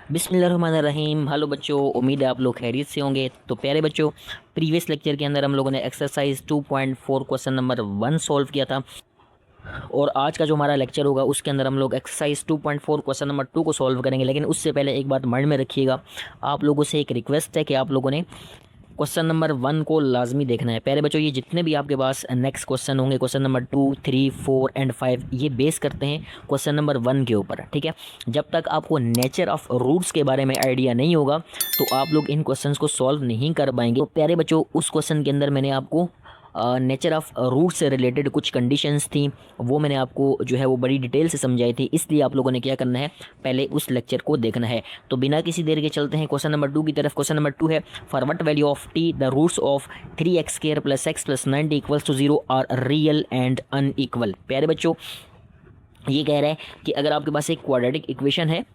बिस्मिल्लाहिर्रहमानिर्रहीम। हेलो बच्चों, उम्मीद है आप लोग खैरियत से होंगे। तो प्यारे बच्चों, प्रीवियस लेक्चर के अंदर हम लोगों ने एक्सरसाइज 2.4 क्वेश्चन नंबर 1 सॉल्व किया था और आज का जो हमारा लेक्चर होगा उसके अंदर हम लोग एक्सरसाइज 2.4 क्वेश्चन नंबर 2 को सॉल्व करेंगे। लेकिन उससे पहले एक बात माइंड में रखिएगा, आप लोगों से एक रिक्वेस्ट है कि आप लोगों ने क्वेश्चन नंबर 1 को लाजमी देखना है। प्यारे बच्चों, ये जितने भी आपके पास नेक्स्ट क्वेश्चन होंगे, क्वेश्चन नंबर 2, 3, 4 एंड 5, ये बेस करते हैं क्वेश्चन नंबर 1 के ऊपर। ठीक है, जब तक आपको नेचर ऑफ रूट्स के बारे में आइडिया नहीं होगा तो आप लोग इन क्वेश्चंस को सॉल्व नहीं कर पाएंगे। तो प्यारे बच्चों, उस क्वेश्चन के अंदर मैंने आपको नेचर ऑफ रूट से रिलेटेड कुछ कंडीशंस थी, वो मैंने आपको जो है वो बड़ी डिटेल से समझाई थी। इसलिए आप लोगों ने क्या करना है, पहले उस लेक्चर को देखना है। तो बिना किसी देर के चलते हैं क्वेश्चन नंबर 2 की तरफ। क्वेश्चन नंबर 2 है, for what value of t the roots of 3x² + x + 90 = 0 are real and unequal. प्यारे बच्चों, ये कह रहा है कि अगर आपके पास एक क्वाड्रेटिक इक्वेशन है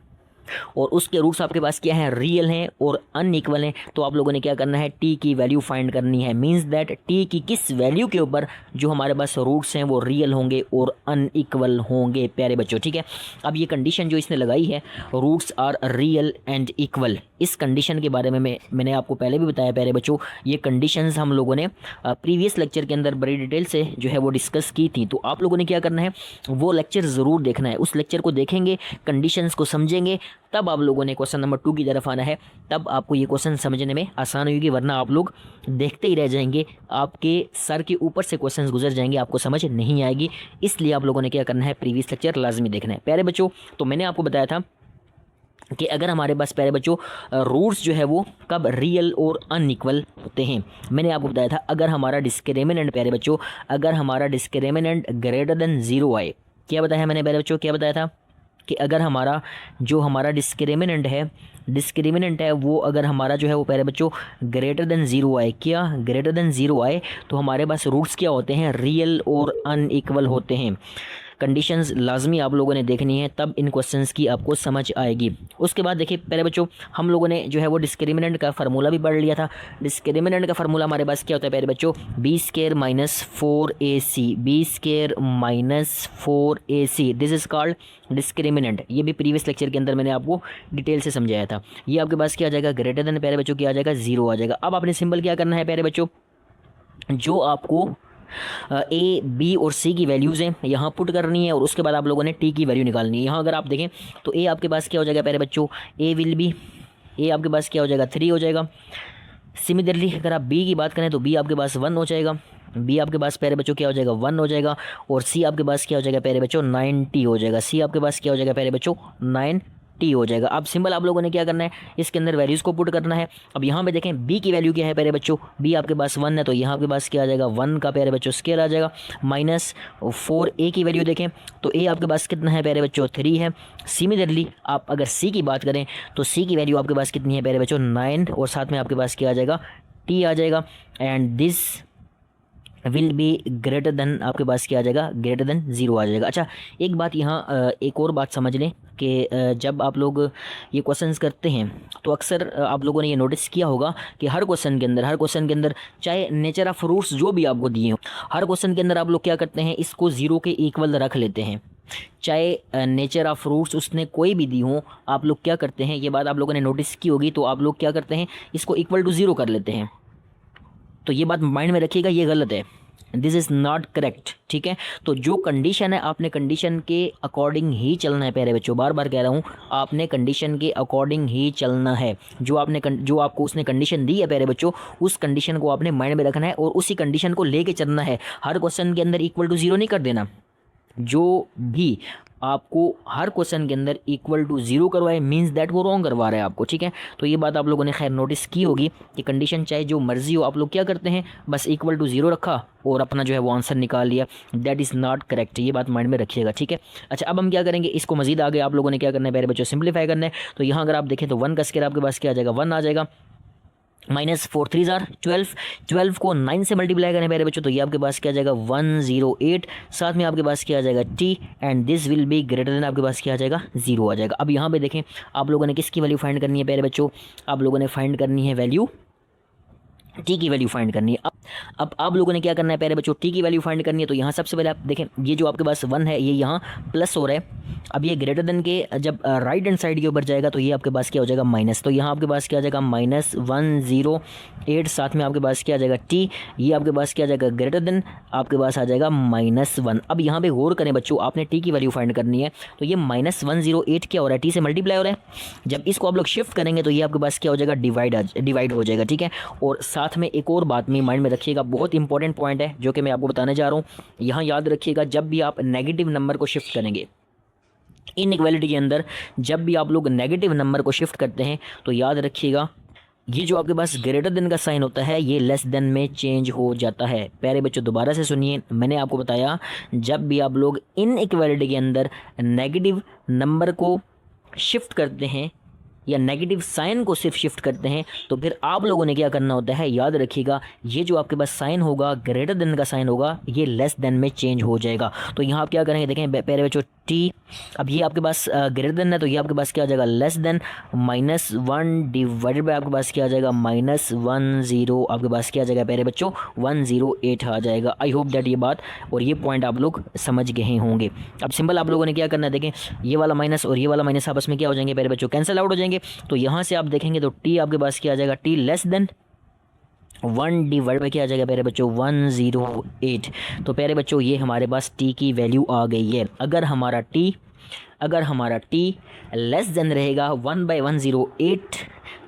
और उसके रूट्स आपके पास क्या है, रियल हैं और अनइक्वल हैं, तो आप लोगों ने क्या करना है, टी की वैल्यू फाइंड करनी है। मींस दैट टी की किस वैल्यू के ऊपर जो हमारे पास रूट्स हैं वो रियल होंगे और अनइक्वल होंगे। प्यारे बच्चों, ठीक है। अब ये कंडीशन जो इसने लगाई है, roots are real and equal, इस कंडीशन के बारे में मैंने आपको पहले भी बताया प्यारे बच्चों। ये कंडीशंस हम लोगों ने प्रीवियस लेक्चर के अंदर बड़ी डिटेल से जो है वो डिस्कस की थी। तो आप लोगों ने क्या करना है, वो लेक्चर ज़रूर देखना है। उस लेक्चर को देखेंगे, कंडीशंस को समझेंगे, तब आप लोगों ने क्वेश्चन नंबर 2 की तरफ आना है। तब आपको ये क्वेश्चन समझने में आसान होगी, वरना आप लोग देखते ही रह जाएंगे, आपके सर के ऊपर से क्वेश्चंस गुजर जाएंगे, आपको समझ नहीं आएगी। इसलिए आप लोगों ने क्या करना है, प्रीवियस लेक्चर लाजमी देखना है। प्यारे बच्चों, तो मैंने आपको बताया था कि अगर हमारे पास प्यारे बच्चों रूट्स जो है वो कब रियल और अनइक्वल होते हैं। मैंने आपको बताया था, अगर हमारा डिस्क्रिमिनेंट, प्यारे बच्चों, अगर हमारा डिस्क्रिमिनेंट ग्रेटर देन 0 आए। क्या बताया मैंने प्यारे बच्चों, क्या बताया था कि अगर हमारा डिस्क्रिमिनेंट है वो अगर हमारा जो है वो प्यारे बच्चों ग्रेटर देन 0 आए, क्या ग्रेटर देन 0 आए, तो हमारे पास रूट्स क्या होते हैं, रियल और अनइक्वल होते हैं। कंडीशंस लाजमी आप लोगों ने देखनी है, तब इन क्वेश्चंस की आपको समझ आएगी। उसके बाद देखिए प्यारे बच्चों, हम लोगों ने जो है वो डिस्क्रिमिनेंट का फार्मूला भी पढ़ लिया था। डिस्क्रिमिनेंट का फार्मूला हमारे पास क्या होता है प्यारे बच्चों, b² - 4ac, b² - 4ac, this is called discriminant. ये भी प्रीवियस लेक्चर के अंदर मैंने आपको डिटेल से समझाया था। ये आपके पास क्या आ जाएगा, ग्रेटर देन प्यारे बच्चों क्या आ जाएगा, 0 आ जाएगा। अब आपने सिंबल क्या करना है प्यारे बच्चों, जो आपको ए, बी और सी की वैल्यूज़ हैं यहाँ पुट करनी है और उसके बाद आप लोगों ने टी की वैल्यू निकालनी है। यहाँ अगर आप देखें तो ए आपके पास क्या हो जाएगा प्यारे बच्चों, ए आपके पास क्या हो जाएगा, 3 हो जाएगा। सिमिलरली अगर आप बी की बात करें तो बी आपके पास 1 हो जाएगा। बी आपके पास प्यारे बच्चों क्या हो जाएगा, 1 हो जाएगा। और सी आपके पास क्या हो जाएगा प्यारे बच्चों, 9t हो जाएगा। सी आपके पास क्या हो जाएगा प्यारे बच्चों, 9t हो जाएगा। अब सिंबल आप लोगों ने क्या करना है, इसके अंदर वैल्यूज़ को पुट करना है। अब यहाँ पे देखें बी की वैल्यू क्या है प्यारे बच्चों, बी आपके पास 1 है, तो यहाँ आपके पास क्या आ जाएगा, 1 का प्यारे बच्चों स्केयर आ जाएगा। -4 ए की वैल्यू देखें तो ए आपके पास कितना है प्यारे बच्चों, 3 है। सिमिलरली आप अगर सी की बात करें तो सी की वैल्यू आपके पास कितनी है प्यारे बच्चों, 9, और साथ में आपके पास क्या आ जाएगा, टी आ जाएगा। And this will be greater than, आपके पास क्या आ जाएगा, ग्रेटर देन 0 आ जाएगा। अच्छा, एक बात यहाँ एक और बात समझ लें कि जब आप लोग ये क्वेश्चंस करते हैं तो अक्सर आप लोगों ने ये नोटिस किया होगा कि हर क्वेश्चन के अंदर चाहे नेचर ऑफ रूट्स जो भी आपको दिए हों, हर क्वेश्चन के अंदर आप लोग क्या करते हैं, इसको 0 के इक्वल रख लेते हैं। चाहे नेचर ऑफ रूट्स उसने कोई भी दी हो, आप लोग क्या करते हैं, ये बात आप लोगों ने नोटिस की होगी, तो आप लोग क्या करते हैं, इसको इक्वल टू 0 कर लेते हैं। तो ये बात माइंड में रखिएगा, ये गलत है, दिस इज़ नॉट करेक्ट। ठीक है, तो जो कंडीशन है आपने कंडीशन के अकॉर्डिंग ही चलना है प्यारे बच्चों। बार बार कह रहा हूँ, आपने कंडीशन के अकॉर्डिंग ही चलना है। जो आपको उसने कंडीशन दी है प्यारे बच्चों, उस कंडीशन को आपने माइंड में रखना है और उसी कंडीशन को लेके चलना है। हर क्वेश्चन के अंदर इक्वल टू 0 नहीं कर देना। जो भी आपको हर क्वेश्चन के अंदर इक्वल टू 0 करवाए, मींस दैट वो रॉन्ग करवा रहा है आपको। ठीक है, तो ये बात आप लोगों ने खैर नोटिस की होगी कि कंडीशन चाहे जो मर्जी हो, आप लोग क्या करते हैं, बस इक्वल टू 0 रखा और अपना जो है वो आंसर निकाल लिया। दैट इज़ नॉट करेक्ट, ये बात माइंड में रखिएगा। ठीक है, अच्छा, अब हम क्या करेंगे, इसको मजीद आगे आप लोगों ने क्या करना है प्यारे बच्चों, सिंप्लीफाई करना है। तो यहाँ अगर आप देखें तो 1 का स्क्वायर आपके पास क्या आ जाएगा, 1 आ जाएगा। -4 3 जार 12, 12 को 9 से मल्टीप्लाई करें मेरे बच्चों, तो ये आपके पास क्या आ जाएगा, 108। साथ में आपके पास क्या आ जाएगा, T, and this will be greater than, आपके पास क्या आ जाएगा, 0 आ जाएगा। अब यहाँ पे देखें, आप लोगों ने किसकी वैल्यू फाइंड करनी है प्यारे बच्चों, आप लोगों ने फाइंड करनी है वैल्यू, टी की वैल्यू फाइंड करनी है। अब आप लोगों ने क्या करना है प्यारे बच्चों, टी की वैल्यू फाइंड करनी है। तो यहाँ सबसे पहले आप देखें, ये जो आपके पास 1 है ये यहाँ प्लस हो रहा है, अब ये ग्रेटर देन के जब राइट हैंड साइड के ऊपर जाएगा तो ये आपके पास क्या हो जाएगा माइनस, तो यहाँ आपके पास क्या आ जाएगा -108, साथ में आपके पास क्या आ जाएगा टी, ये आपके पास क्या आ जाएगा ग्रेटर देन आपके पास आ जाएगा -1। अब यहाँ पे गौर करें बच्चों, आपने टी की वैल्यू फाइंड करनी है, तो ये -108 क्या हो रहा है, टी से मल्टीप्लाई हो रहा है। जब इसको आप लोग शिफ्ट करेंगे तो ये आपके पास क्या हो जाएगा डिवाइड हो जाएगा, ठीक है। और साथ में एक और बात में माइंड में रखिएगा, बहुत इंपॉर्टेंट पॉइंट है जो कि मैं आपको बताने जा रहा हूँ, यहाँ याद रखिएगा, जब भी आप नेगेटिव नंबर को शिफ्ट करेंगे इनइक्वालिटी के अंदर, जब भी आप लोग नेगेटिव नंबर को शिफ्ट करते हैं तो याद रखिएगा ये जो आपके पास ग्रेटर देन का साइन होता है ये लेस देन में चेंज हो जाता है। प्यारे बच्चों दोबारा से सुनिए, मैंने आपको बताया जब भी आप लोग इनइक्वालिटी के अंदर नेगेटिव नंबर को शिफ्ट करते हैं या नेगेटिव साइन को सिर्फ शिफ्ट करते हैं तो फिर आप लोगों ने क्या करना होता है, याद रखिएगा ये जो आपके पास साइन होगा ग्रेटर देन का साइन होगा ये लेस देन में चेंज हो जाएगा। तो यहाँ आप क्या करेंगे, देखें प्यारे बच्चों टी, अब ये आपके पास ग्रेटर देन है तो ये आपके पास क्या आ जाएगा लेस देन, -1 डिवाइडेड बाय आपके पास क्या आ जाएगा -10, आपके पास क्या आ जाएगा प्यारे बच्चों 108 आ जाएगा। आई होप दैट ये बात और ये पॉइंट आप लोग समझ गए होंगे। अब सिंपल आप लोगों ने क्या करना है, देखें ये वाला माइनस और ये वाला माइनस आपस में क्या हो जाएंगे प्यारे बच्चों, कैंसिल आउट हो जाएंगे। तो यहाँ से आप देखेंगे तो टी आपके पास क्या आ जाएगा, T less than 1 divide by क्या आ जाएगा प्यारे बच्चों 108। तो प्यारे बच्चों ये हमारे पास टी की वैल्यू आ गई है। अगर हमारा टी लेस देन रहेगा 1/108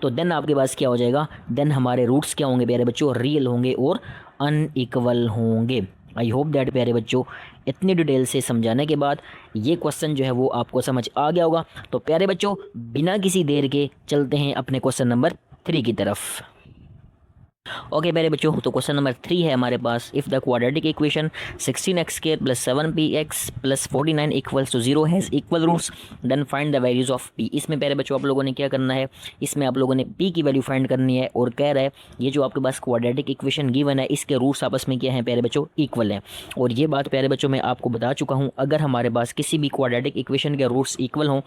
तो देन आपके पास क्या हो जाएगा, देन हमारे रूट्स क्या होंगे प्यारे बच्चों, रियल होंगे और अनइक्वल होंगे। आई होप दैट प्यारे बच्चों इतनी डिटेल से समझाने के बाद ये क्वेश्चन जो है वो आपको समझ आ गया होगा। तो प्यारे बच्चों बिना किसी देर के चलते हैं अपने क्वेश्चन नंबर 3 की तरफ। ओके प्यारे बच्चों, तो क्वेश्चन नंबर 3 है हमारे पास, if the quadratic equation 16x² + 7px + 49 = 0 has equal roots then find the values of p। इसमें प्यारे बच्चों आप लोगों ने क्या करना है, इसमें आप लोगों ने p की वैल्यू फाइंड करनी है और कह रहा है ये जो आपके पास क्वाड्रेटिक इक्वेशन गिवन है इसके रूट्स आपस में क्या है प्यारे बच्चों, इक्वल है। और ये बात प्यारे बच्चों मैं आपको बता चुका हूँ, अगर हमारे पास किसी भी क्वाड्रेटिक इक्वेशन के रूट्स इक्वल हों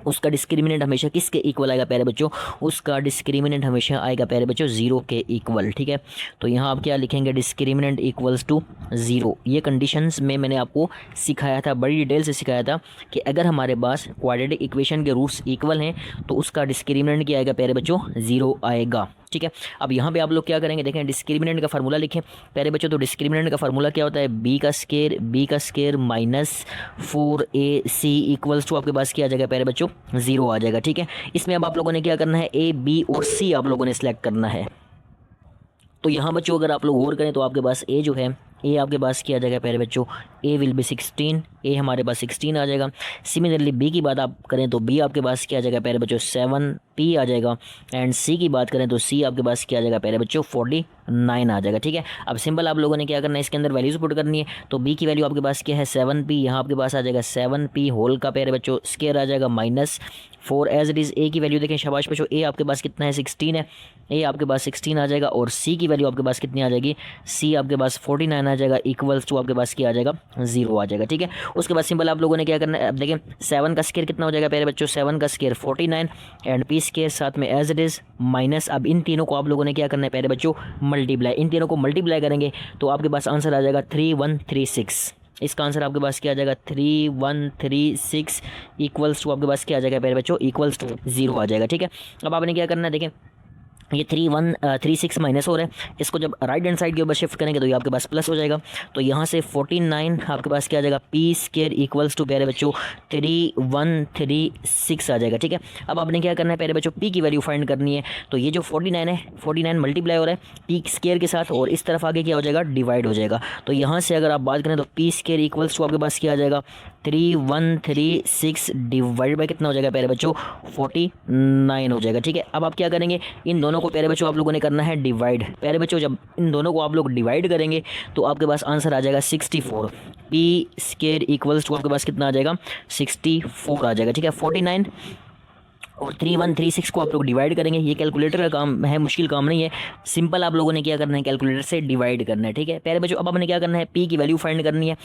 उसका डिस्क्रिमिनेंट हमेशा किसके इक्वल आएगा प्यारे बच्चों, उसका डिस्क्रिमिनेंट हमेशा आएगा प्यारे बच्चों 0 के इक्वल, ठीक है। तो यहाँ आप क्या लिखेंगे, डिस्क्रिमिनेंट इक्वल्स टू 0। ये कंडीशंस में मैंने आपको सिखाया था, बड़ी डिटेल से सिखाया था कि अगर हमारे पास क्वाड्रेटिक इक्वेशन के रूट्स इक्वल हैं तो उसका डिस्क्रिमिनेंट क्या आएगा प्यारे बच्चों, 0 आएगा, ठीक है। अब यहाँ पे आप लोग क्या करेंगे, देखें डिस्क्रिमिनेंट का फार्मूला लिखें प्यारे बच्चों। तो डिस्क्रिमिनेंट का फार्मूला क्या होता है, b का स्केयर -4ac इक्वल्स टू आपके पास क्या आ जाएगा प्यारे बच्चों 0 आ जाएगा, ठीक है। इसमें अब आप लोगों ने क्या करना है, a b और c आप लोगों ने सिलेक्ट करना है। तो यहाँ बच्चों अगर आप लोग गौर करें तो आपके पास a जो है ए आपके पास क्या आ जाएगा प्यारे बच्चों, ए विल बी 16, ए हमारे पास 16 आ जाएगा। सिमिलरली बी की बात आप करें तो बी आपके पास क्या आ जाएगा प्यारे बच्चों 7p आ जाएगा। एंड सी की बात करें तो सी आपके पास क्या आ जाएगा प्यारे बच्चों 49 आ जाएगा, ठीक है। अब सिंपल आप लोगों ने क्या करना है, इसके अंदर वैल्यूज पुट करनी है। तो बी की वैल्यू आपके पास क्या है 7p, यहाँ आपके पास आ जाएगा 7p होल का प्यारे बच्चों स्केयर आ जाएगा -4 एज इट इज़। ए की वैल्यू देखें शाबाश बच्चों, ए आपके पास कितना है 16 है, ए आपके पास 16 आ जाएगा। और सी की वैल्यू आपके पास कितनी आ जाएगी, सी आपके पास 49 आ जाएगा, इक्वल्स टू आपके पास क्या आ जाएगा 0 आ जाएगा, ठीक है। उसके बाद सिंपल आप लोगों ने क्या करना है, अब देखें 7 का स्केयर कितना हो जाएगा प्यारे बच्चों, 7 का स्केयर 49 एंड पी स्केयर साथ में एज इट इज़ माइनस। अब इन तीनों को आप लोगों ने क्या करना है प्यारे बच्चों मल्टीप्लाई, इन तीनों को मल्टीप्लाई करेंगे तो आपके पास आंसर आ जाएगा 3136। इसका आंसर आपके पास क्या आ जाएगा 3136 इक्वल्स टू आपके पास क्या आ जाएगा प्यारे बच्चों इक्वल्स टू 0 आ जाएगा, ठीक है। अब आपने क्या करना है, देखें ये 3136 माइनस हो रहा है, इसको जब राइट हैंड साइड के ऊपर शिफ्ट करेंगे तो ये आपके पास प्लस हो जाएगा। तो यहाँ से 49 आपके पास क्या आ जाएगा पी स्केयर इक्वल्स टू प्यारे बच्चों 3136 आ जाएगा, ठीक है। अब आपने क्या करना है प्यारे बच्चों, पी की वैल्यू फाइंड करनी है। तो ये जो 49 है 49 मल्टीप्लाई हो रहा है पी स्केयर के साथ और इस तरफ आगे क्या हो जाएगा डिवाइड हो जाएगा। तो यहाँ से अगर आप बात करें तो पी स्केयर इक्वल्स टू आपके पास क्या आ जाएगा 3136 डिवाइड बाई कितना हो जाएगा प्यारे बच्चों 49 हो जाएगा, ठीक है। अब आप क्या करेंगे, इन दोनों को प्यारे बच्चों आप लोगों ने करना है डिवाइड। प्यारे बच्चों जब इन दोनों को आप लोग डिवाइड करेंगे तो आपके पास आंसर आ जाएगा 64, पी स्केयर इक्वल्स टू आपके पास कितना आ जाएगा 64 आ जाएगा, ठीक है। 49 और 3136 को आप लोग डिवाइड करेंगे। ये कैलकुलेटर का काम है, मुश्किल काम नहीं है, सिंपल आप लोगों ने क्या करना है, कैलकुलेटर से डिवाइड करना है। ठीक है प्यारे बच्चों, अब आपने क्या करना है, पी की वैल्यू फाइंड करनी है।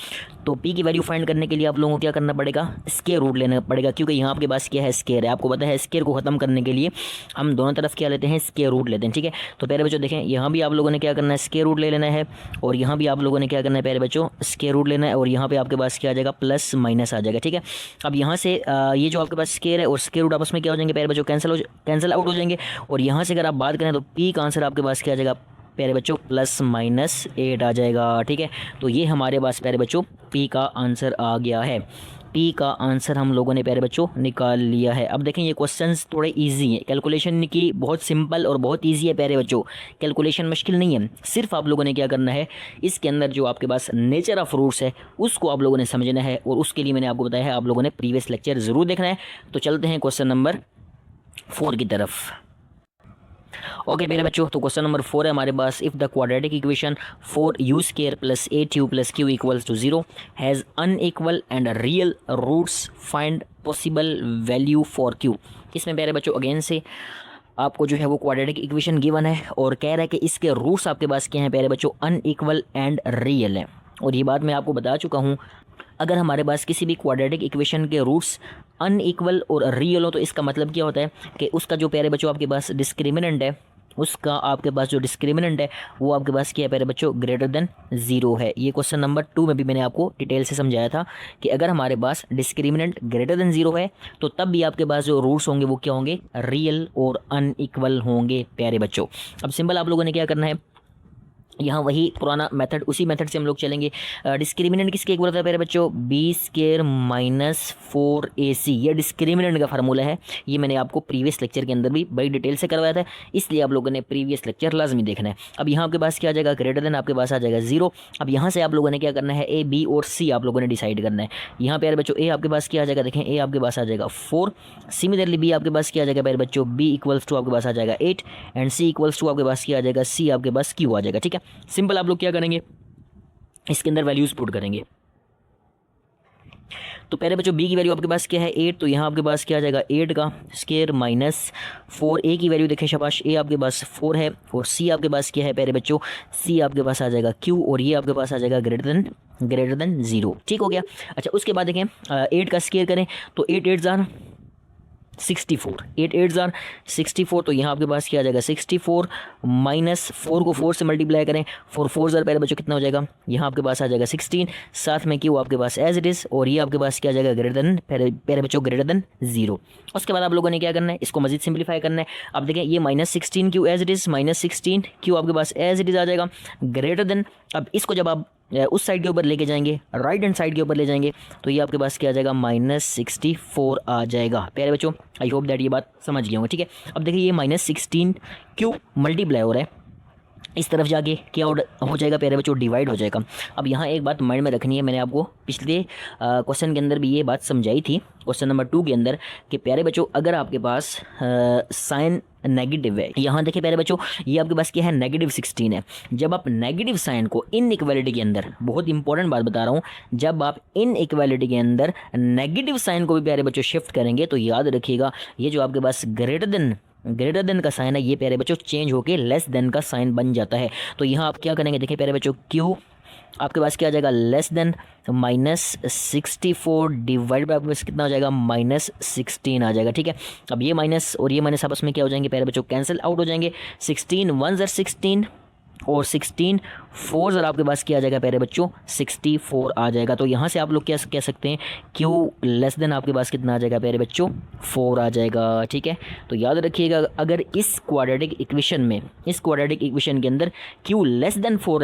तो पी की वैल्यू फाइंड करने के लिए आप लोगों को क्या करना पड़ेगा, स्क्वायर रूट लेना पड़ेगा, क्योंकि यहाँ आपके पास क्या है, स्क्वायर है। आपको पता है स्क्वायर को खत्म करने के लिए हम दोनों तरफ क्या लेते हैं, स्क्वायर रूट लेते हैं। ठीक है, तो प्यारे बच्चों देखें, यहाँ भी आप लोगों ने क्या करना है, स्क्वायर रूट ले लेना है, और यहाँ भी आप लोगों ने क्या करना है प्यारे बच्चों, स्क्वायर रूट लेना है, और यहाँ पे आपके पास क्या आ जाएगा, प्लस माइनस आ जाएगा। ठीक है, अब यहाँ से ये जो आपके पास स्क्वायर है और स्क्वायर रूट आपस में क्या हो जाएंगे प्यारे बच्चों, कैंसिल आउट हो जाएंगे। और यहाँ से अगर आप बात करें तो पी का आंसर आपके पास क्या आ जाएगा प्यारे बच्चों, +-8 आ जाएगा। ठीक है, तो ये हमारे पास प्यारे बच्चों पी का आंसर आ गया है। पी का आंसर हम लोगों ने प्यारे बच्चों निकाल लिया है। अब देखें ये क्वेश्चंस थोड़े इजी हैं, कैलकुलेशन की बहुत सिंपल और बहुत इजी है प्यारे बच्चों, कैलकुलेशन मुश्किल नहीं है। सिर्फ आप लोगों ने क्या करना है, इसके अंदर जो आपके पास नेचर ऑफ रूट्स है उसको आप लोगों ने समझना है, और उसके लिए मैंने आपको बताया है आप लोगों ने प्रीवियस लेक्चर ज़रूर देखना है। तो चलते हैं क्वेश्चन नंबर 4 की तरफ। ओके मेरे बच्चों, तो क्वेश्चन नंबर 4 है हमारे पास, if the quadratic equation 4u² + 8u + q = 0 has unequal and real roots, find possible value for q। इसमें मेरे बच्चों अगेन से आपको जो है वो क्वाड्रेटिक इक्वेशन गिवन है, और कह रहा है कि इसके रूट्स आपके पास क्या हैं प्यारे बच्चों, अनइक्वल एंड रियल है। और ये बात मैं आपको बता चुका हूँ, अगर हमारे पास किसी भी क्वाड्रेटिक इक्वेशन के रूट्स अनइक्वल और रियल हो तो इसका मतलब क्या होता है कि उसका जो प्यारे बच्चों आपके पास डिस्क्रिमिनेंट है, उसका आपके पास जो डिस्क्रिमिनेंट है वो आपके पास क्या है प्यारे बच्चों, >0 है। ये क्वेश्चन नंबर 2 में भी मैंने आपको डिटेल से समझाया था कि अगर हमारे पास डिस्क्रिमिनेंट >0 है तो तब भी आपके पास जो रूट्स होंगे वो क्या होंगे, रियल और अनइक्वल होंगे प्यारे बच्चों। अब सिंपल आप लोगों ने क्या करना है, यहाँ वही पुराना मेथड, उसी मेथड से हम लोग चलेंगे। डिस्क्रिमिनेंट किसके इक्वल होता है प्यारे बच्चों, b² - 4ac, ये डिस्क्रिमिनेंट का फार्मूला है। ये मैंने आपको प्रीवियस लेक्चर के अंदर भी बड़ी डिटेल से करवाया था, इसलिए आप लोगों ने प्रीवियस लेक्चर लाजमी देखना है। अब यहाँ आपके पास क्या आ जाएगा, ग्रेटर देन आपके पास आ जाएगा 0। अब यहाँ से आप लोगों ने क्या करना है, a, b और c आप लोगों ने डिसाइड करना है। यहाँ प्यारे बच्चों a आपके पास क्या आ जाएगा, देखें a आपके पास आ जाएगा 4, सिमिलरली b आपके पास क्या आ जाएगा प्यारे बच्चों, b = आपके पास आ जाएगा 8, एंड c = आपके पास क्या आ जाएगा, c आपके पास q आ जाएगा। ठीक है, सिंपल आप लोग क्या करेंगे, इसके अंदर वैल्यूज पुट करेंगे। तो पहले बच्चों b की वैल्यू आपके पास क्या है, 8, तो यहाँ आपके पास क्या आ जाएगा 8 का स्क्वायर -4। a की वैल्यू देखें शाबाश, a आपके पास 4 है, और c आपके पास क्या है प्यारे बच्चों, c आपके पास आ जाएगा q, और ये आपके पास आ जाएगा ग्रेटर देन 0। ठीक हो गया। अच्छा उसके बाद देखें 8 का स्क्वायर करें तो 8 8 जार 64, 8 8 जार 64, तो यहाँ आपके पास क्या आ जाएगा 64 -4 को 4 से मल्टीप्लाई करें, 4 4 जार पहले बच्चों कितना हो जाएगा, यहाँ आपके पास आ जाएगा 16, साथ में क्यों आपके पास एज इट इज़, और ये आपके पास क्या आ जाएगा पहले बच्चों ग्रेटर देन 0। उसके बाद आप लोगों ने क्या करना है, इसको मजीद सिंप्लीफाई करना है। अब देखें ये -16 क्यों एज इट इज़, -16 क्यों आपके पास एज इट इज़ आ जाएगा ग्रेटर देन। अब इसको जब आप उस साइड के ऊपर लेके जाएंगे, राइट हैंड साइड के ऊपर ले जाएंगे, तो ये आपके पास क्या आ जाएगा -64 आ जाएगा। प्यारे बच्चों आई होप दैट ये बात समझ गए होंगे। ठीक है, अब देखिए ये -16 क्यों मल्टीप्लाई हो रहा है, इस तरफ जाके क्या हो जाएगा प्यारे बच्चों, डिवाइड हो जाएगा। अब यहाँ एक बात माइंड में रखनी है, मैंने आपको पिछले क्वेश्चन के अंदर भी ये बात समझाई थी, क्वेश्चन नंबर 2 के अंदर, कि प्यारे बच्चों अगर आपके पास साइन नेगेटिव है, यहाँ देखिए प्यारे बच्चों ये आपके पास क्या है, -16 है। जब आप नेगेटिव साइन को इनइक्वालिटी के अंदर, बहुत इंपॉर्टेंट बात बता रहा हूँ, जब आप इनइक्वालिटी के अंदर नेगेटिव साइन को भी प्यारे बच्चों शिफ्ट करेंगे तो याद रखिएगा ये जो आपके पास ग्रेटर देन का साइन है ये प्यारे बच्चों चेंज होके लेस देन का साइन बन जाता है। तो यहाँ आप क्या करेंगे, देखिए प्यारे बच्चों क्यू आपके पास क्या आ जाएगा लेस देन -64 डिवाइड बाय आपके पास कितना हो जाएगा -16 आ जाएगा। ठीक है, अब ये माइनस और ये माइनस आपस में क्या हो जाएंगे प्यारे बच्चों, कैंसिल आउट हो जाएंगे। 16 1 ज़र 16 और 16 4 ज़रा आपके पास क्या आ जाएगा प्यारे बच्चों 64 आ जाएगा। तो यहाँ से आप लोग क्या कह सकते हैं, क्यू लेस देन आपके पास कितना आ जाएगा प्यारे बच्चों 4 आ जाएगा। ठीक है, तो याद रखिएगा अगर इस क्वाड्रेटिक इक्वेशन के अंदर क्यू लेस देन 4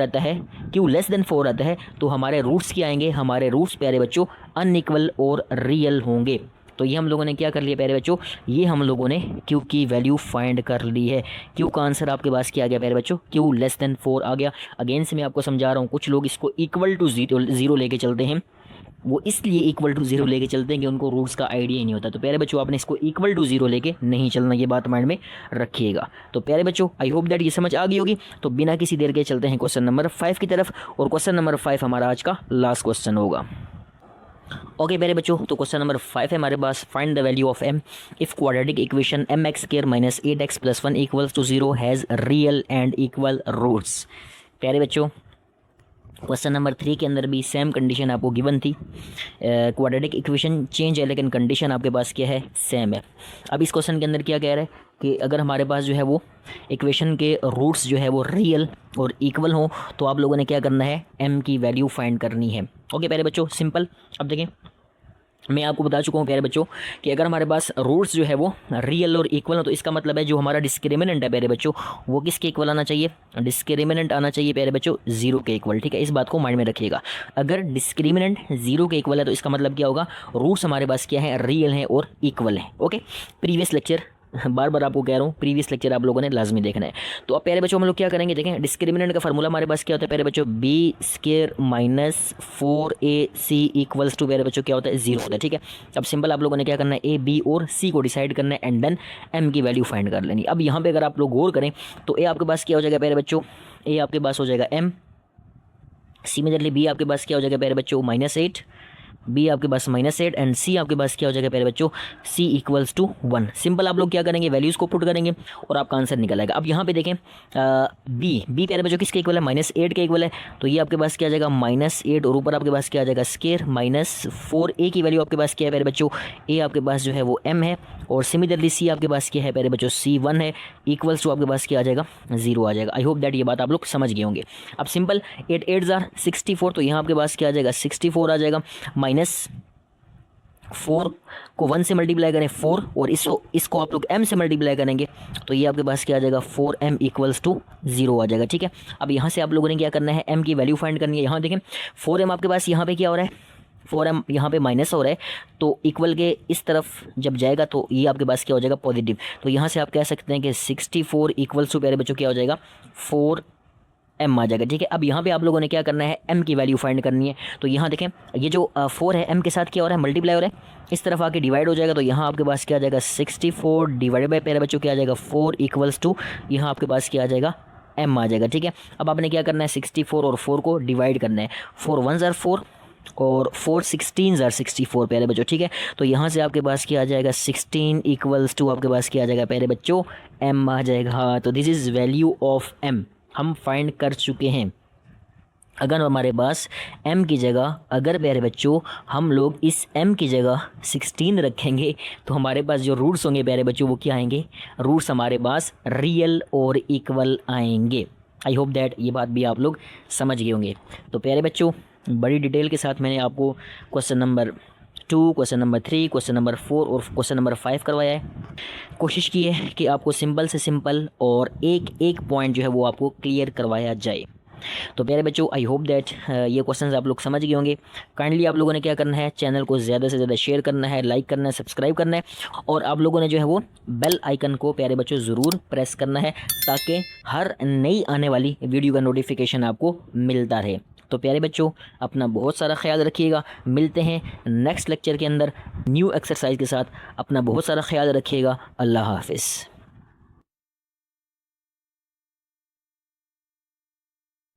रहता है, तो हमारे रूट्स क्या आएंगे, हमारे रूट्स प्यारे बच्चों अनइक्वल और रियल होंगे। तो ये हम लोगों ने क्या कर लिया प्यारे बच्चों, ये हम लोगों ने क्यू की वैल्यू फाइंड कर ली है। क्यू का आंसर आपके पास क्या आ गया प्यारे बच्चों, क्यू लेस देन 4 आ गया। अगेन से मैं आपको समझा रहा हूँ, कुछ लोग इसको इक्वल टू जीरो लेके चलते हैं, वो इसलिए इक्वल टू 0 लेके चलते हैं कि उनको रूट्स का आइडिया ही नहीं होता। तो प्यारे बच्चों आपने इसको इक्वल टू 0 लेके नहीं चलना, ये बात माइंड में रखिएगा। तो प्यारे बच्चों आई होप दैट ये समझ आ गई होगी। तो बिना किसी देर के चलते हैं क्वेश्चन नंबर 5 की तरफ, और क्वेश्चन नंबर 5 हमारा आज का लास्ट क्वेश्चन होगा। ओके मेरे बच्चों, तो क्वेश्चन नंबर 5 है हमारे पास, find the value of m if quadratic equation m x square minus 8x plus 1 equals to 0 has real and equal roots. प्यारे बच्चों, क्वेश्चन नंबर 3 के अंदर भी सेम कंडीशन आपको गिवन थी, क्वाड्रेटिक इक्वेशन चेंज है लेकिन कंडीशन आपके पास क्या है, सेम है। अब इस क्वेश्चन के अंदर क्या कह रहा है कि अगर हमारे पास जो है वो इक्वेशन के रूट्स जो है वो रियल और इक्वल हो तो आप लोगों ने क्या करना है, m की वैल्यू फाइंड करनी है। ओके प्यारे बच्चों, सिंपल। अब देखें, मैं आपको बता चुका हूँ प्यारे बच्चों कि अगर हमारे पास रूट्स जो है वो रियल और इक्वल हो तो इसका मतलब है जो हमारा डिस्क्रिमिनेंट है प्यारे बच्चों वो किसके इक्वल आना चाहिए, डिस्क्रिमिनेंट आना चाहिए प्यारे बच्चों 0 के इक्वल। ठीक है, इस बात को माइंड में रखिएगा। अगर डिस्क्रिमिनेंट 0 के इक्वल है तो इसका मतलब क्या होगा, रूट्स हमारे पास क्या है, रियल हैं और इक्वल हैं। ओके, प्रीवियस लेक्चर बार बार आपको कह रहा हूँ, प्रीवियस लेक्चर आप लोगों ने लाजमी देखना है। तो अब प्यारे बच्चों हम लोग क्या करेंगे, देखें डिस्क्रिमिनेंट का फार्मूला हमारे पास क्या होता है प्यारे बच्चों, b square minus 4ac equals to प्यारे बच्चों क्या होता है, 0 होता है। ठीक है, अब सिंपल आप लोगों ने क्या करना है, ए बी और सी को डिसाइड करना है एंड देन एम की वैल्यू फाइंड कर लेनी। अब यहाँ पे अगर आप लोग गौर करें तो ए आपके पास क्या हो जाएगा प्यारे बच्चों, ए आपके पास हो जाएगा m, सिमिलरली बी आपके पास क्या हो जाएगा प्यारे बच्चों -8, बी आपके पास -8 एंड सी आपके पास क्या हो जाएगा प्यारे बच्चों, सी इक्वल्स टू 1। सिंपल आप लोग क्या करेंगे, वैल्यूज़ को पुट करेंगे और आपका आंसर निकल आएगा। अब यहाँ पे देखें बी प्यारे बच्चों किसके इक्वल है, -8 के इक्वल है, तो ये आपके पास क्या आ जाएगा -8 और ऊपर आपके पास क्या आ जाएगा स्क्वायर -4। ए की वैल्यू आपके पास क्या है प्यारे बच्चों, ए आपके पास जो है वो m है और सिमिलरली सी आपके पास क्या है प्यारे बच्चों, सी 1 है, इक्वल्स टू आपके पास क्या आ जाएगा, 0 आ जाएगा। आई होप दैट ये बात आप लोग समझ गए होंगे। अब सिंपल 8 8 जार 64, तो यहाँ आपके पास क्या आ जाएगा, 64 आ जाएगा, माइनस 4 को 1 से मल्टीप्लाई करें 4 और इसको आप लोग m से मल्टीप्लाई करेंगे तो ये आपके पास क्या आ जाएगा, 4m इक्वल्स टू 0 आ जाएगा। ठीक है, अब यहाँ से आप लोगों ने क्या करना है, m की वैल्यू फाइंड करनी है। यहाँ देखें 4m आपके पास यहाँ पे क्या हो रहा है, 4m यहाँ पे माइनस हो रहा है तो इक्वल के इस तरफ जब जाएगा तो ये आपके पास क्या हो जाएगा, पॉजिटिव। तो यहाँ से आप कह सकते हैं कि 64 इक्वल्स टू प्यारे बच्चों क्या हो जाएगा, 4m आ जाएगा। ठीक है, अब यहाँ पे आप लोगों ने क्या करना है, m की वैल्यू फाइंड करनी है। तो यहाँ देखें ये जो 4 है m के साथ क्या हो रहा है, मल्टीप्लाई हो रहा है, इस तरफ आके डिवाइड हो जाएगा तो यहाँ आपके पास क्या आ जाएगा, 64 डिवाइड बाई प्यारे बच्चों क्या आ जाएगा, 4 इक्वल्स टू यहाँ आपके पास क्या आ जाएगा, m आ जाएगा। ठीक है, अब आपने क्या करना है, 64 और 4 को डिवाइड करना है, 4 1 ज़ार 4 और 4 16 ज़ार 64 प्यारे बच्चों। ठीक है, तो यहाँ से आपके पास क्या आ जाएगा, 16 इक्वल्स टू आपके पास क्या आ जाएगा प्यारे बच्चों, m आ जाएगा। तो this is value of m हम फाइंड कर चुके हैं। अगर हमारे पास m की जगह, अगर प्यारे बच्चों हम लोग इस m की जगह 16 रखेंगे तो हमारे पास जो रूट्स होंगे प्यारे बच्चों वो क्या आएंगे, रूट्स हमारे पास रियल और इक्वल आएंगे। आई होप दैट ये बात भी आप लोग समझ गए होंगे। तो प्यारे बच्चों बड़ी डिटेल के साथ मैंने आपको question number 2, question number 3, question number 4 और क्वेश्चन नंबर 5 करवाया है। कोशिश की है कि आपको सिंपल से सिंपल और एक एक पॉइंट जो है वो आपको क्लियर करवाया जाए। तो प्यारे बच्चों आई होप दैट ये क्वेश्चंस आप लोग समझ गए होंगे। काइंडली आप लोगों ने क्या करना है, चैनल को ज़्यादा से ज़्यादा शेयर करना है, लाइक करना है, सब्सक्राइब करना है और आप लोगों ने जो है वो बेल आइकन को प्यारे बच्चों ज़रूर प्रेस करना है ताकि हर नई आने वाली वीडियो का नोटिफिकेशन आपको मिलता रहे। तो प्यारे बच्चों अपना बहुत सारा ख्याल रखिएगा, मिलते हैं नेक्स्ट लेक्चर के अंदर न्यू एक्सरसाइज के साथ। अपना बहुत सारा ख्याल रखिएगा। अल्लाह हाफिज़।